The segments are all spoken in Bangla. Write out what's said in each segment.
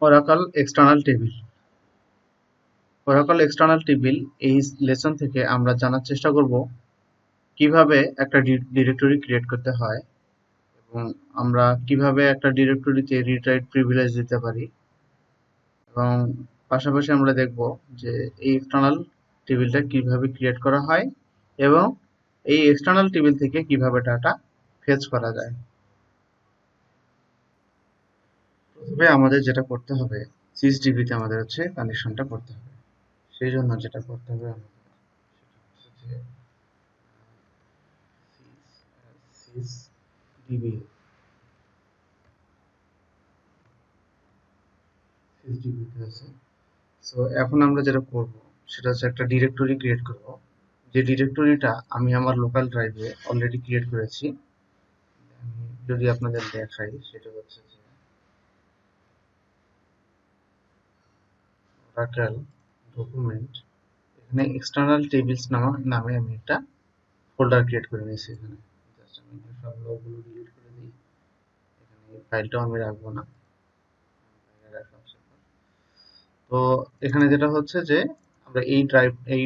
Oracle external table. Oracle external table এই লেসন থেকে আমরা জানার চেষ্টা করব কিভাবে একটা ডিরেক্টরি ক্রিয়েট করতে হয় এবং আমরা কিভাবে একটা ডিরেক্টরিতে রিড রাইট প্রিভিলেজ দিতে পারি, এবং পাশাপাশি আমরা দেখব যে এই এক্সটার্নাল টেবিলটা কিভাবে ক্রিয়েট করা হয় এবং এই এক্সটার্নাল টেবিল থেকে কিভাবে ডাটা ফেচ করা যায়। প্রথমে আমাদের যেটা করতে হবে, সিএসডিবিতে আমাদের হচ্ছে কানেকশনটা করতে হবে। সেই জন্য যেটা করতে হবে আমাদের সেটা হচ্ছে যে সিএসডিবিতে আছে। সো এখন আমরা যেটা করব সেটা হচ্ছে একটা ডিরেক্টরি ক্রিয়েট করব, যে ডিরেক্টরিটা আমি আমার লোকাল ড্রাইভে অলরেডি ক্রিয়েট করেছি। আমি যদি আপনাদের দেখাই সেটা হচ্ছে যে ওরাকল ডকুমেন্ট, এখানে এক্সটার্নাল টেবিলস নামে আমি একটা ফোল্ডার ক্রিয়েট করে নিয়েছি। এখানে জাস্ট আমি সব লগুলো ডিলিট করে দিই, এখানে এই ফাইলটাও আমি রাখবো না। তো এখানে যেটা হচ্ছে যে আমরা এই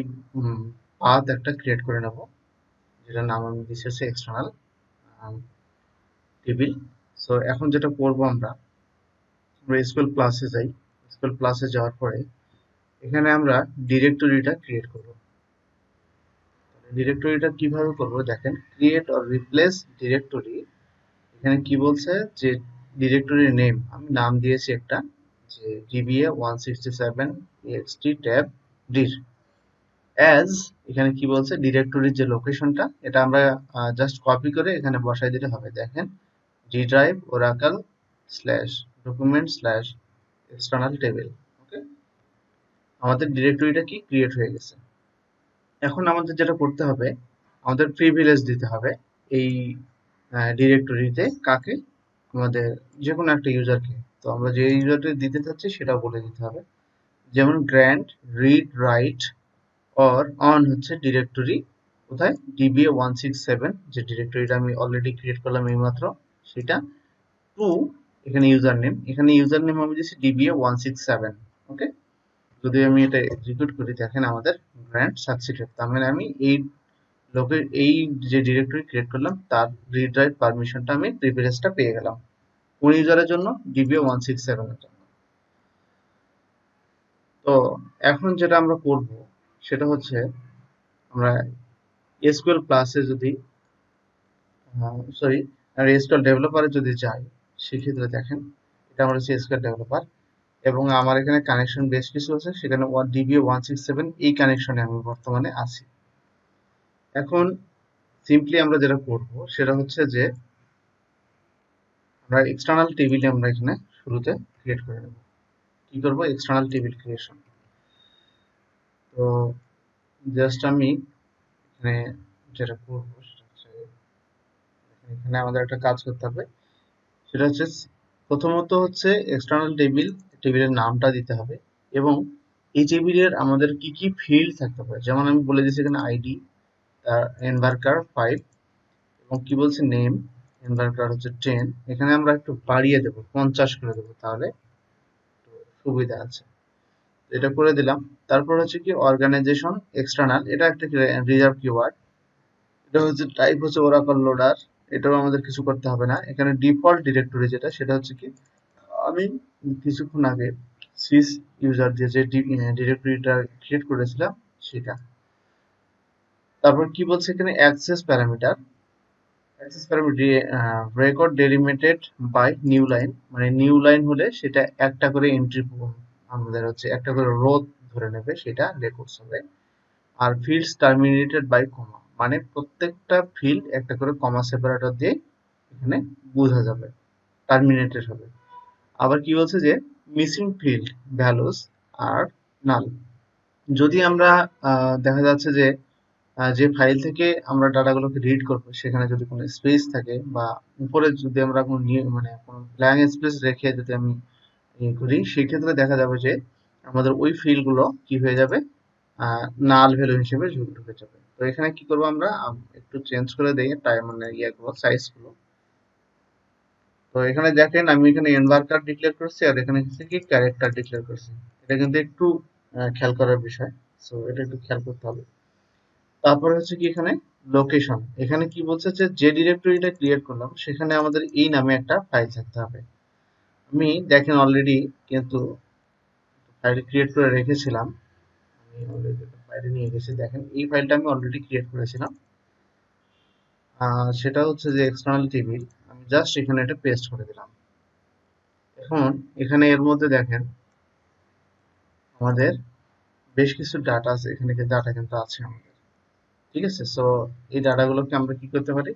পাথ একটা ক্রিয়েট করে নেব, যেটার নাম আমি দিয়েছি এক্সটার্নাল টেবিল। সো এখন যেটা করব আমরা এসকিউএল প্লাসে যাই। এসকিউএল প্লাসে যাওয়ার পরে এখানে আমরা ডিরেক্টরিটা ক্রিয়েট করব। ডিরেক্টরিটা কিভাবে করব দেখেন, ক্রিয়েট অর রিপ্লেস ডিরেক্টরি। এখানে কি বলছে যে ডিরেক্টরির নেম আমি নাম দিয়েছি একটা, যে ডিবিএ 167 ট্যাব ডির অ্যাজ। এখানে কি বলছে ডিরেক্টরির যে লোকেশনটা এটা আমরা জাস্ট কপি করে এখানে বসাই দিলে হবে। দেখেন D drive Oracle slash document slash external table. Okay, আমাদের ডিরেক্টরিটা কি ক্রিয়েট হয়ে গেছে। এখন আমাদের যেটা করতে হবে, আমাদের প্রিভিলেজ দিতে হবে এই ডিরেক্টরিতে। কাকে? আমাদের যে কোনো একটা ইউজারকে। তো আমরা যে ইউজারটা দিতে চাচ্ছি সেটা বলে দিতে হবে। যেমন grant read write or on হচ্ছে ডিরেক্টরি কোথায়, ডিবিএ 167 যে ডিরেক্টরিটা আমি অলরেডি ক্রিয়েট করলাম এইমাত্র সেটা। টু এখানে ইউজার নেম, এখানে ইউজার নেম আমি দিচ্ছি ডিবিএ 167। ওকে, যদি আমি এটা এক্সিকিউট করি দেখেন আমাদের গ্র্যান্ট সাকসিডেড, তার মানে আমি এই যে ডিরেক্টরি ক্রিয়েট করলাম তার রিড রাইট পারমিশনটা আমি প্রিভিলেজটা পেয়ে গেলাম। কোন ইউজারের জন্য? ডিবিএ 167 এর জন্য। তো এখন যেটা আমরা করব সেটা হচ্ছে আমরা এসকিউএল প্লাসে যদি এসকিউএল ডেভেলপারে যদি যাই, সেক্ষেত্রে দেখেন এটা আমার হচ্ছে এসকিউএল ডেভেলপার এবং আমার এখানে কানেকশন বেশ কিছু আছে, সেখানে ডিবিএ 167 এই কানেকশনে আমি বর্তমানে আছি। এখন সিম্পলি আমরা যেটা করব সেটা হচ্ছে যে আমরা এক্সটার্নাল টেবিল আমরা এখানে শুরুতে ক্রিয়েট করে নেব। কি করব? External table creation. তো জাস্ট আমি এখানে যেটা করবো সেটা হচ্ছে এখানে আমাদের একটা কাজ করতে হবে, সেটা হচ্ছে প্রথমত হচ্ছে এক্সটার্নাল টেবিলের নামটা দিতে হবে এবং এই টেবিলের আমাদের কি কি ফিল্ড থাকতে পারে। যেমন আমি বলে দিচ্ছি এখানে আইডি, এনভারকার 5 এবং কি বলছে নেম, এনভারকার হচ্ছে 10। এখানে আমরা একটু বাড়িয়ে দেবো, 50 করে দেবো, তাহলে সুবিধা আছে। এটা করে দিলাম। তারপর হচ্ছে কি অর্গানাইজেশন এক্সটার্নাল, এটা একটা রিজার্ভ কিওয়ার্ড। এটা হচ্ছে টাইপ হচ্ছে ওরাকল লোডার, এটাও আমাদের কিছু করতে হবে না। এখানে ডিফল্ট ডিরেক্টরি যেটা সেটা হচ্ছে কি আমি কিছুক্ষণ আগে সিস ইউজার দিয়ে যে ডিরেক্টরিটা ক্রিয়েট করেছিলাম সেটা। তারপর কি বলছে এখানে access parameter, record delimited by new line, মানে নিউ লাইন হলে সেটা একটা করে এন্ট্রি আমাদের হচ্ছে একটা করে রো ধরে নেবে, সেটা রেকর্ডস হবে। আর ফিল্ডস টার্মিনেটেড বাই কমা, মানে প্রত্যেকটা ফিল্ড একটা করে কমা সেপারেটর দিয়ে এখানে বোঝা যাবে, টার্মিনেটেড হবে। আবার কি বলছে যে মিসিং ফিল্ড ভ্যালুস আর নাল। যদি আমরা দেখা যাচ্ছে যে যে ফাইল থেকে আমরা ডাটাগুলোকে রিড করবো সেখানে যদি কোনো স্পেস থাকে বা উপরে যদি আমরা কোনো মানে কোনো ব্ল্যাঙ্ক স্পেস রেখে যদি আমি করি, সেক্ষেত্রে দেখা যাবে যে আমাদের ওই ফিল্ডগুলো কি হয়ে যাবে, নাল ভ্যালু হিসেবে ঢুকে যাবে। তো এখানে কি করবো আমরা একটু চেঞ্জ করে দেই টাইম মানে ইয়েগুলো সাইজগুলো। তো এখানে দেখেন আমি এখানে এনভার্কার ডিক্লেয়ার করছি আর এখানে হচ্ছে কি ক্যারেক্টার ডিক্লেয়ার করছি। এটা কিন্তু একটু খেয়াল করার বিষয়। সো এটা একটু খেয়াল করতে হবে। তারপরে হচ্ছে কি এখানে লোকেশন, এখানে কি বলছে যে ডিরেক্টরিটা ক্রিয়েট করলাম সেখানে আমাদের এই নামে একটা ফাইল থাকতে হবে। আমি দেখেন অলরেডি কিন্তু ফাইল ক্রিয়েট করে রেখেছিলাম। আমি অলরেডি ফাইলে নিয়ে গেছি, দেখেন এই ফাইলটা আমি অলরেডি ক্রিয়েট করেছিলাম। সেটা হচ্ছে যে এক্সটার্নাল টিভির, আমি জাস্ট এখানে এটা পেস্ট করে দিলাম। এখন এখানে এর মধ্যে দেখেন আমাদের বেশ কিছু ডাটা আছে, এখানে ডাটা কিন্তু আছে আমাদের, ঠিক আছে। সো এই ডাটাগুলোকে আমরা কি করতে পারি,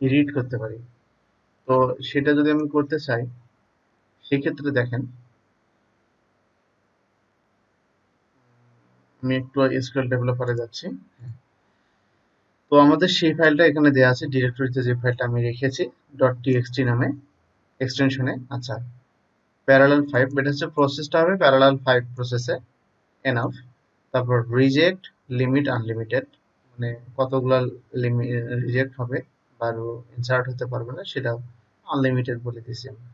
রিড করতে পারি। তো সেটা যদি আমি করতে চাই সেক্ষেত্রে দেখেন আমি একটু এসকিউএল ডেভেলপারে যাচ্ছি। তো আমাদের সেই ফাইলটা এখানে দেওয়া আছে ডিরেক্টরিতে, যে ফাইলটা আমি রেখেছি .txt নামে এক্সটেনশনে। আচ্ছা, প্যারালাল 5, এটা হচ্ছে প্রসেসটা হবে প্যারালাল 5 প্রসেসে, এনাফ। তারপর রিজেক্ট লিমিট আনলিমিটেড, মানে কতগুলা রিজেক্ট হবে বা ইনসার্ট হতে পারবে না সেটা আনলিমিটেড বলে দিয়েছি আমরা।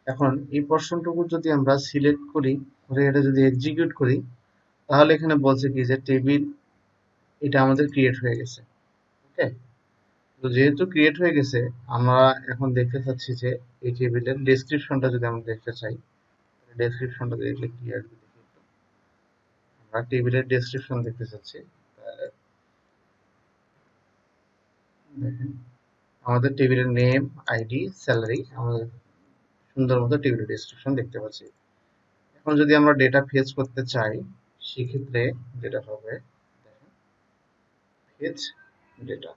এখন এই পোর্শনটুকু যদি আমরা সিলেক্ট করি, করে এটা যদি এক্সিকিউট করি, তাহলে এখানে বলছে কি যে টেবিল এটা আমাদের ক্রিয়েট হয়ে গেছে। ওকে, তো যেহেতু ক্রিয়েট হয়ে গেছে, আমরা এখন দেখতে চাচ্ছি যে এই টেবিলের ডেসক্রিপশনটা যদি আমরা দেখতে চাই, ডেসক্রিপশনটা দেখলে কি আসবে দেখি একটু। আমরা টেবিলের ডেসক্রিপশন দেখতে চাচ্ছি। দেখেন আমাদের টেবিলের নেম, আইডি, স্যালারি, আমাদের সুন্দর মতো টেবিলের ডেসক্রিপশন দেখতে পাচ্ছি। এখন যদি আমরা ডেটা ফেচ করতে চাই সেক্ষেত্রে যেটা হবে, দেখেন ফেচ ডেটা,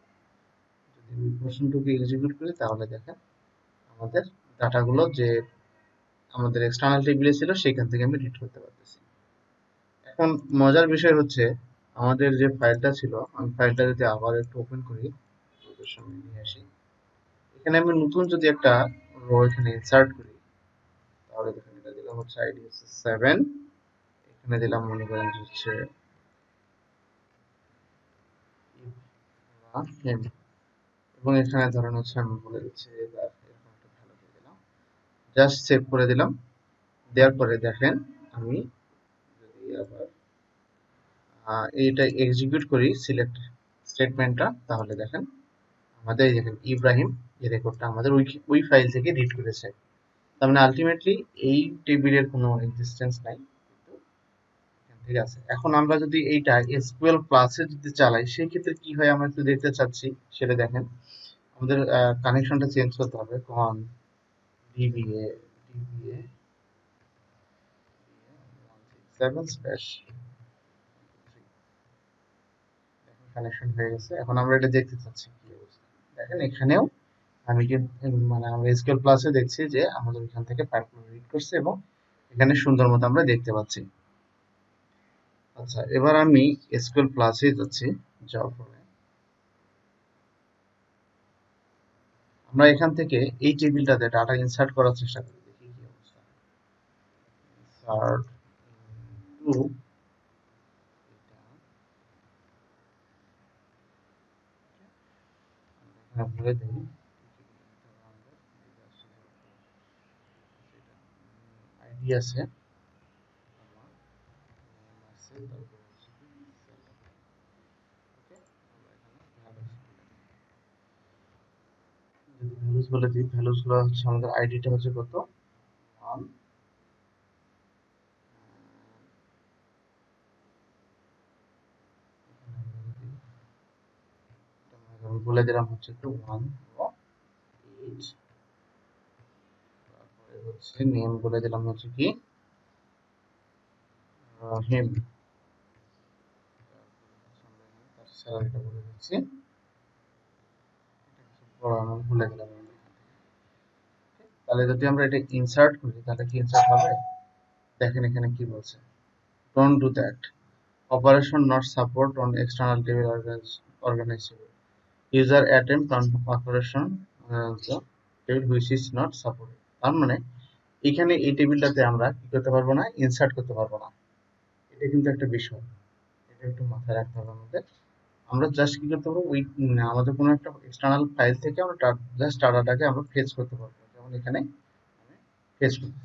যদি আমি প্রশ্নটুকু এক্সিকিউট করি তাহলে দেখেন আমাদের ডাটাগুলো যে আমাদের এক্সটার্নাল টেবিলে ছিল সেখান থেকে আমি রিড করতে পারতেছি। এখন মজার বিষয় হচ্ছে আমাদের যে ফাইলটা ছিল, আমি ফাইলটা যদি আবার একটু ওপেন করি, আপনাদের সামনে নিয়ে আসি। এখানে আমি নতুন যদি একটা রো এখানে ইনসার্ট করি, তাহলে দেখেন এটা দিলাম হচ্ছে আইডি হচ্ছে 7, এখানে দিলাম মনে করেন যে হচ্ছে ইব্রাহিম, এবং এখানে ধরেন হচ্ছে আমি বলে দিচ্ছি এরকম একটা ভালো দিয়ে দিলাম, জাস্ট সেভ করে দিলাম। দেওয়ার পরে দেখেন আমি যদি আবার এইটা এক্সিকিউট করি সিলেক্ট স্টেটমেন্টটা, তাহলে দেখেন আমাদের এই দেখেন ইব্রাহিম এই রেকর্ডটা আমাদের ওই ফাইল থেকে রিড করেছে। তার মানে আলটিমেটলি এই টেবিলের কোনো এক্সিস্টেন্স নাই, কিন্তু এখান থেকে আছে। এখন আমরা যদি এইটা এসকিউএল প্লাসে যদি চালাই সেই ক্ষেত্রে কি হয় আমরা একটু দেখতে চাচ্ছি, সেটা দেখেন আমাদের কানেকশনটা চেঞ্জ করতে হবে, conn dba dba 167 কানেকশন হয়ে গেছে। এখন আমরা এটা দেখতে চাচ্ছি কি অবস্থা, দেখেন এখানেও আমি কি মানে আমরা এসকিউএল প্লাসে দেখছি যে আমাদের এখান থেকে ফাইলগুলো রিড করছে এবং এখানে সুন্দর মতো আমরা দেখতে পাচ্ছি। আচ্ছা, এবার আমি এসকিউএল প্লাসে যাচ্ছি, যাওয়ার পরে আমরা এখান থেকে এই টেবিলটাতে ডাটা ইনসার্ট করার চেষ্টা করি, দেখি কি অবস্থা। ইনসার্ট টু, এখানে বলে দিই আইডি আছে, আমার name আছে, তারপর হচ্ছে কি salary। ওকে, আমরা এখানে যদি ভ্যালুস বলে দিই, ভ্যালুস গুলো হচ্ছে আমাদের আইডিটা হচ্ছে কত 1, আমি বলে দিলাম হচ্ছে একটু 1 ও 8, তারপরে হচ্ছে নেম বলে দিলাম হচ্ছে কি হিম, তার স্যালারিটা বলে দিচ্ছি, আমি ভুলে গেলাম। তাহলে যদি আমরা এটা ইনসার্ট করি তাহলে কি ইনসার্ট হবে, দেখেন এখানে কি বলছে, don't do that, operation not support on external table organizable, user attempt on operation table which is not supported. তার মানে এখানে এই টেবিলটাতে আমরা কি করতে পারবো না, ইনসার্ট করতে পারবো না। এটা কিন্তু একটা বিষয়, এটা একটু মাথায় রাখতে হবে আমাদের। আমরা জাস্ট কি করতে পারবো, ওই আমাদের কোনো একটা এক্সটার্নাল ফাইল থেকে আমরা জাস্ট ডাটাটাকে আমরা ফেচ করতে পারবো। যেমন এখানে ফেচ করতে